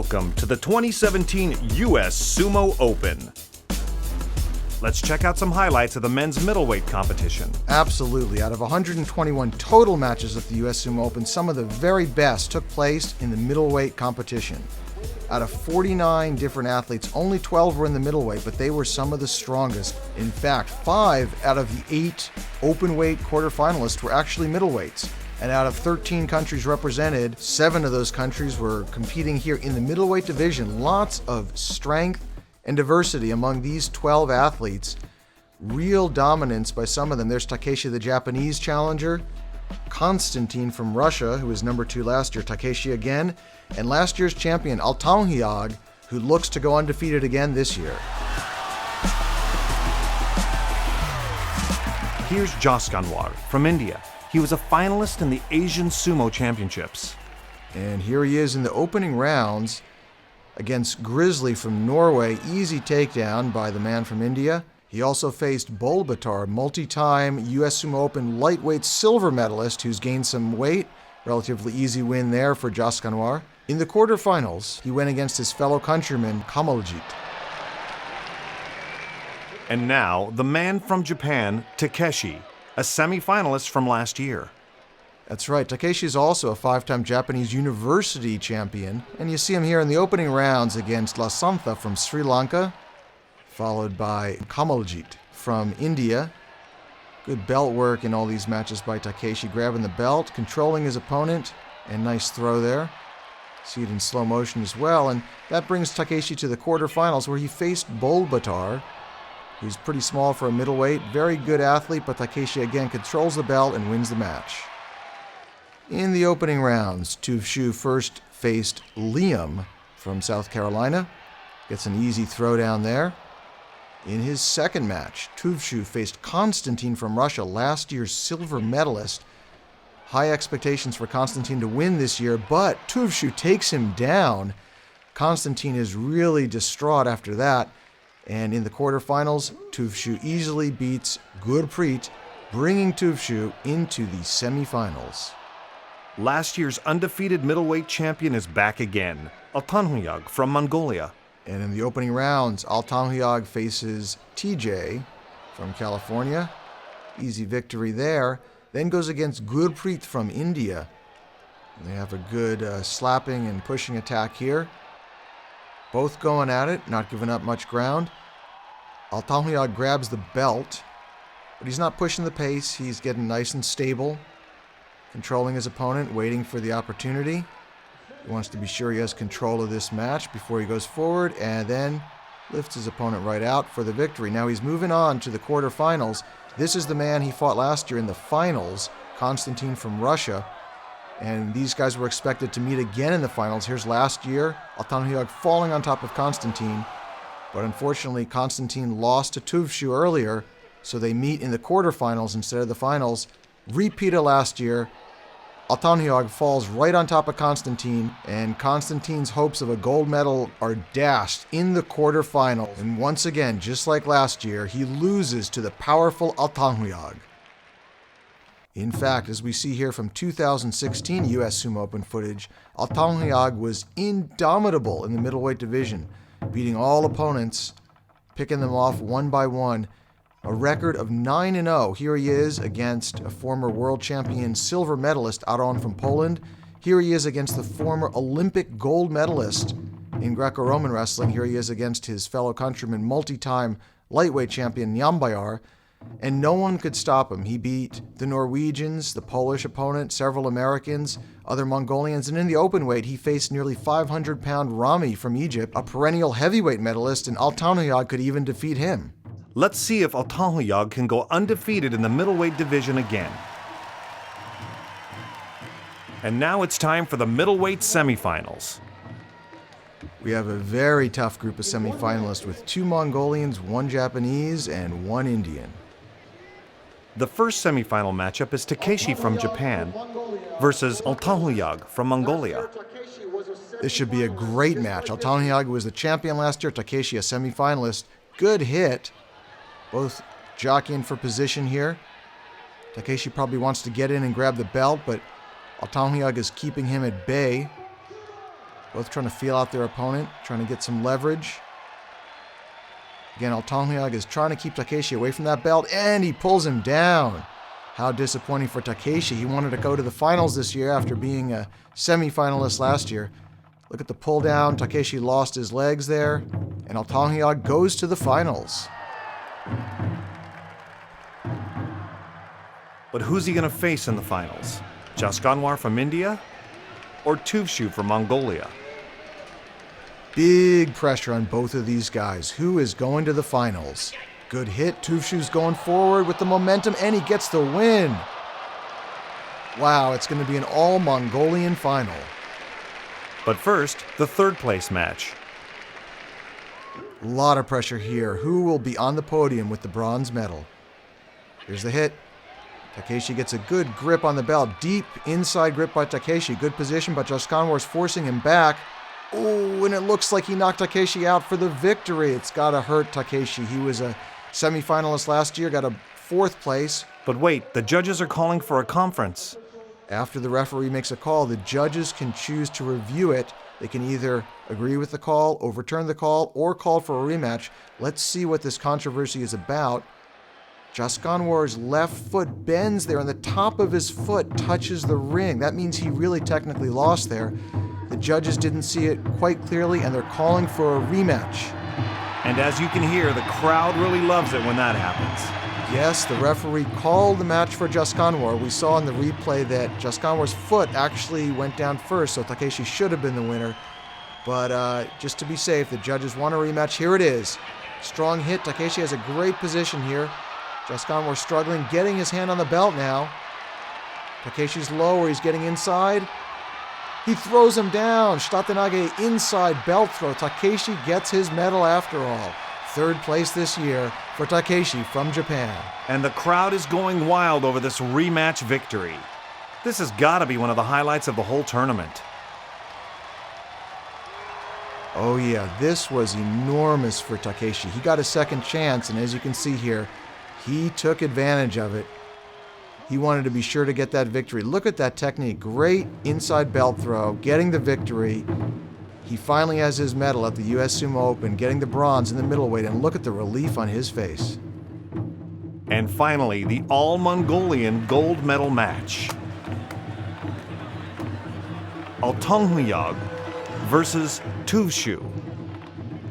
Welcome to the 2017 US Sumo Open. Let's check out some highlights of the men's middleweight competition. Absolutely. Out of 121 total matches at the US Sumo Open, some of the very best took place in the middleweight competition. Out of 49 different athletes, only 12 were in the middleweight, but they were some of the strongest. In fact, 5 out of the 8 openweight quarterfinalists were actually middleweights. And out of 13 countries represented, 7 of those countries were competing here in the middleweight division. Lots of strength and diversity among these 12 athletes. Real dominance by some of them. There's Takeshi, the Japanese challenger, Konstantin from Russia, who was number 2 last year, Takeshi again, and last year's champion, Altanhyag, who looks to go undefeated again this year. Here's Jaskanwar from India. He was a finalist in the Asian Sumo Championships. And here he is in the opening rounds against Grizzly from Norway. Easy takedown by the man from India. He also faced Bolbatar, multi-time US Sumo Open lightweight silver medalist who's gained some weight. Relatively easy win there for Jaskanwar. In the quarterfinals, he went against his fellow countryman, Kamaljit. And now, the man from Japan, Takeshi, a semi-finalist from last year. That's right, Takeshi is also a 5-time Japanese university champion, and you see him here in the opening rounds against Lasantha from Sri Lanka, followed by Kamaljit from India. Good belt work in all these matches by Takeshi, grabbing the belt, controlling his opponent, and nice throw there. See it in slow motion as well, and that brings Takeshi to the quarterfinals where he faced Bolbatar, who's pretty small for a middleweight. Very good athlete, but Takeshi again controls the belt and wins the match. In the opening rounds, Tuvshu first faced Liam from South Carolina. Gets an easy throwdown there. In his second match, Tuvshu faced Konstantin from Russia, last year's silver medalist. High expectations for Konstantin to win this year, but Tuvshu takes him down. Konstantin is really distraught after that. And in the quarterfinals, Tuvshu easily beats Gurpreet, bringing Tuvshu into the semifinals. Last year's undefeated middleweight champion is back again, Altanhyag from Mongolia. And in the opening rounds, Altanhyag faces TJ from California. Easy victory there. Then goes against Gurpreet from India. They have a good slapping and pushing attack here. Both going at it, not giving up much ground. Altanhyag grabs the belt, but he's not pushing the pace. He's getting nice and stable, controlling his opponent, waiting for the opportunity. He wants to be sure he has control of this match before he goes forward, and then lifts his opponent right out for the victory. Now he's moving on to the quarterfinals. This is the man he fought last year in the finals, Konstantin from Russia. And these guys were expected to meet again in the finals. Here's last year, Altanhyag falling on top of Konstantin. But unfortunately, Konstantin lost to Tuvshu earlier, so they meet in the quarterfinals instead of the finals. Repeat of last year, Altanhyag falls right on top of Konstantin, and Konstantin's hopes of a gold medal are dashed in the quarterfinals. And once again, just like last year, he loses to the powerful Altanhyag. In fact, as we see here from 2016 US Sumo Open footage, Altanhyag was indomitable in the middleweight division, beating all opponents, picking them off one by one. A record of 9-0. Here he is against a former world champion silver medalist, Aron from Poland. Here he is against the former Olympic gold medalist in Greco-Roman wrestling. Here he is against his fellow countryman, multi-time lightweight champion Nyambayar. And no one could stop him. He beat the Norwegians, the Polish opponent, several Americans, other Mongolians, and in the open weight, he faced nearly 500-pound Rami from Egypt, a perennial heavyweight medalist, and Altanhyag could even defeat him. Let's see if Altanhyag can go undefeated in the middleweight division again. And now it's time for the middleweight semifinals. We have a very tough group of semifinalists with 2 Mongolians, 1 Japanese, and 1 Indian. The first semifinal matchup is Takeshi from Japan versus Altanhyag from Mongolia. This should be a great match. Altanhyag was the champion last year, Takeshi a semifinalist. Good hit. Both jockeying for position here. Takeshi probably wants to get in and grab the belt, but Altanhyag is keeping him at bay. Both trying to feel out their opponent, trying to get some leverage. Again, Altanhyag is trying to keep Takeshi away from that belt, and he pulls him down. How disappointing for Takeshi. He wanted to go to the finals this year after being a semifinalist last year. Look at the pull down. Takeshi lost his legs there, and Altanhyag goes to the finals. But who's he going to face in the finals? Jaskanwar from India or Tuvshu from Mongolia? Big pressure on both of these guys. Who is going to the finals? Good hit. Tuvshu's going forward with the momentum, and he gets the win. Wow, it's going to be an all-Mongolian final. But first, the third place match. A lot of pressure here. Who will be on the podium with the bronze medal? Here's the hit. Takeshi gets a good grip on the belt. Deep inside grip by Takeshi. Good position, but Jaskanwar's forcing him back. Oh, and it looks like he knocked Takeshi out for the victory. It's got to hurt Takeshi. He was a semifinalist last year, got a 4th place. But wait, the judges are calling for a conference. After the referee makes a call, the judges can choose to review it. They can either agree with the call, overturn the call, or call for a rematch. Let's see what this controversy is about. Jaskanwar's left foot bends there, and the top of his foot touches the ring. That means he really technically lost there. The judges didn't see it quite clearly, and they're calling for a rematch. And as you can hear, the crowd really loves it when that happens. Yes, the referee called the match for Jaskanwar. We saw in the replay that Jaskanwar's foot actually went down first, so Takeshi should have been the winner. But just to be safe, the judges want a rematch. Here it is. Strong hit. Takeshi has a great position here. Jaskanwar struggling, getting his hand on the belt now. Takeshi's lower, he's getting inside. He throws him down. Shitatanage inside belt throw. Takeshi gets his medal after all. 3rd place this year for Takeshi from Japan. And the crowd is going wild over this rematch victory. This has got to be one of the highlights of the whole tournament. Oh yeah, this was enormous for Takeshi. He got a second chance, and as you can see here, he took advantage of it. He wanted to be sure to get that victory. Look at that technique. Great inside belt throw, getting the victory. He finally has his medal at the US Sumo Open, getting the bronze in the middleweight, and look at the relief on his face. And finally, the all-Mongolian gold medal match. Altanhyag versus Tuvshu.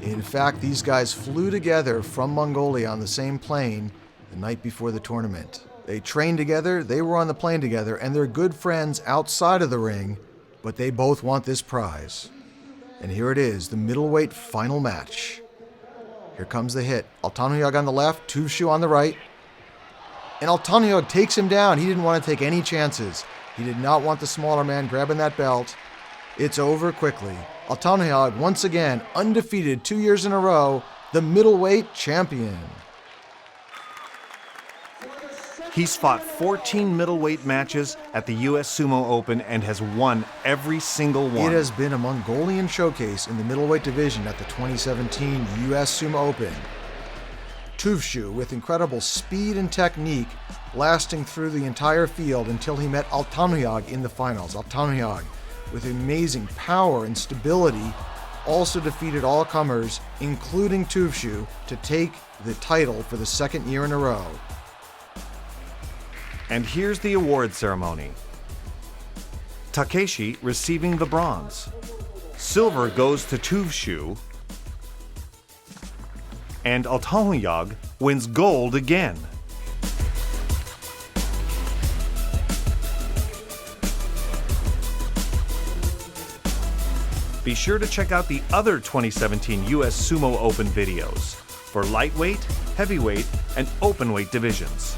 In fact, these guys flew together from Mongolia on the same plane the night before the tournament. They trained together, they were on the plane together, and they're good friends outside of the ring, but they both want this prize. And here it is, the middleweight final match. Here comes the hit. Altanhyag on the left, Tuvshu on the right. And Altanhyag takes him down. He didn't want to take any chances. He did not want the smaller man grabbing that belt. It's over quickly. Altanhyag, once again, undefeated 2 years in a row, the middleweight champion. He's fought 14 middleweight matches at the US Sumo Open and has won every single one. It has been a Mongolian showcase in the middleweight division at the 2017 US Sumo Open. Tuvshu, with incredible speed and technique, lasting through the entire field until he met Altanhyag in the finals. Altanhyag, with amazing power and stability, also defeated all comers, including Tuvshu, to take the title for the 2nd year in a row. And here's the award ceremony. Takeshi receiving the bronze. Silver goes to Tuvshu. And Altanhyag wins gold again. Be sure to check out the other 2017 US Sumo Open videos for lightweight, heavyweight, and openweight divisions.